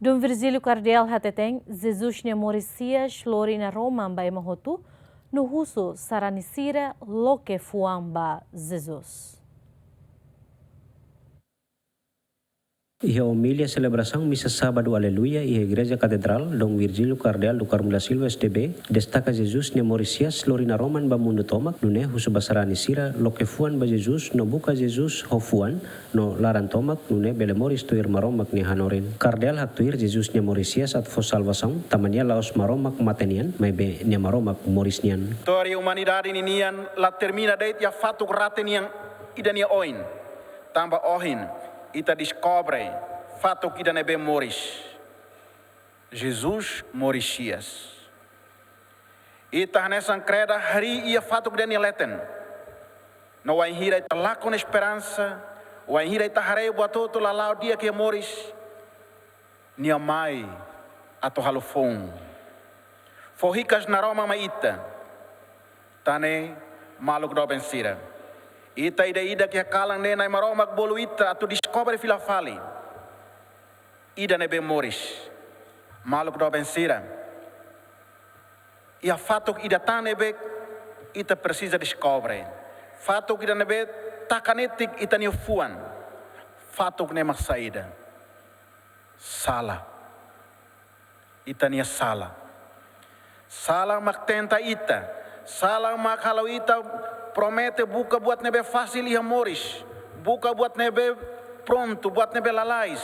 Dom Virgílio Cardial hateteng Jesus ne Moricias Lorina Roma by Mahotu no russo Saranicira Loke Fuamba Jesus. E a humilha celebração missa sábado aleluia e a igreja catedral Dom Virgílio Cardeal do Carmo da Silva STB destaca Jesus ne Moricias Lorina Roman ba mundo tomak no ne husu basarani sira loke fuan ba Jesus no buka Jesus ho fuan no laran tomak no ne bele moris tuir maromak ne hanorin Cardeal hak tuir Jesus ne Moricias at fo salvação tamania laos maromak matenian mai be ne maromak morisnian Tori humanidade ninian la termina deit ya fatuk ratenian idania oin tamba ohin ita descobre fato que dane bem moris Jesus Moricias ita nessa creda hari ia fato que dane leten no vai hira ita lá com esperança vai hira ita harei buat todo lá o dia que moris nia mai ato halofon forricas na Roma maita tane maluk do bensira ita ida que kalang ne na maromak bolu ita atu descobre fila fali ida ne be moris maluk do bensira e a fato que ida tane be ita precisa descobre fato que ida ne be takanetik ita ne fuan fato que ne masaida sala ita ne sala mak tenta ita sala mak halau ita promete buka buat nebe fácil e amores, buka buat nebe pronto, buat nebe lalais,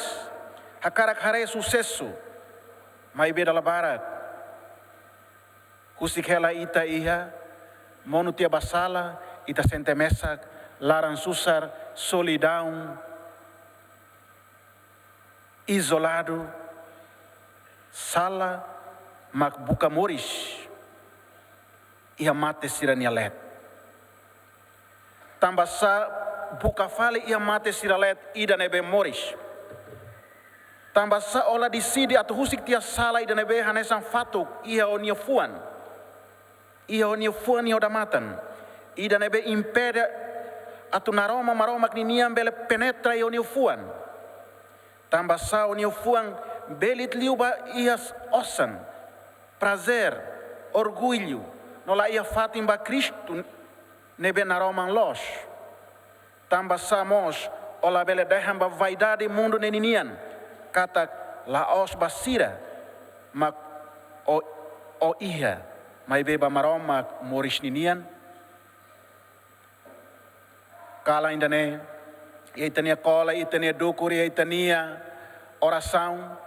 hakarak hare sucesso, mai beda labarat, husik hela ita iha, monu tia basala, ita sente mesak, laran susar, solidão, isolado, sala, mak buka moris, iha mate sirania let. Tambah sa buka fale ia mate siralet ida nebe moris. Tambah sa ola disidi atau husik tia sala ida nebe hanesan fatuk ia onia fuan. Ia onia fuan ia odamatan. Ida nebe impede atau naroma maroma kniniam bele penetra ia onia fuan. Tambah sa onia fuan belit liuba ia osan. Prazer, orgulho. Nola ia fatim ba Cristo nebe naroman los tambah samos ola bele dehan ba vaidade mundo neninian kata laos basira mak o iha mai beba maroma moris ninian kala indane itania kola itania dukuri itania oração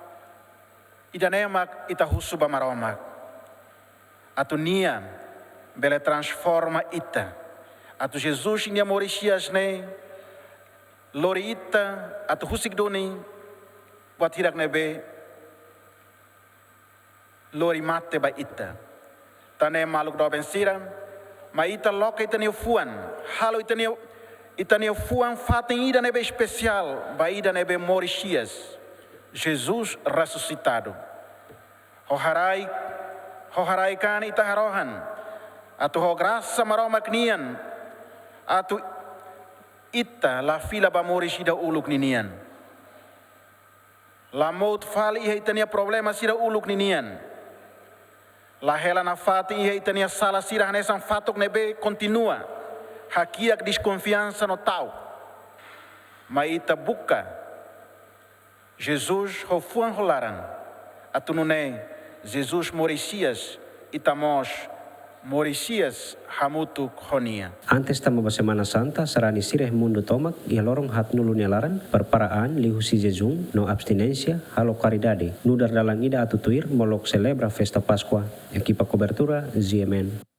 idane mak ita husu ba maroma atunia bele transforma ita atu Jesus ni Moricias ne lorita atu husik doni buat hirak nebe lori mate ba ita tane maluk do bensira ma ita loka ita ne fuan halo ita ne fuan faten ida nebe especial ba ida nebe Moricias Jesus ressuscitado hoharai kan ita harohan atu ho graça maroma knian atu ita la fila ba moris ida uluk ninian la maut fali ia itania problema sira uluk ninian la hela na fati ia itania sala sira hanesan fatok nebe continua hakiak desconfiança no tau ma ita buka Jesus ho fuan holaran atu nune Jesus Moricias itamos Moricias hamutuk honia. Antes tama ba Semana Santa, sarani sireh mundo tomak, ia lorong hat nulu nialaran, perparaan lihu si jejung, no abstinência, halo caridade. Nudar dalang ida atutuir, molok celebra festa Pascua. Equipa cobertura, ZMN.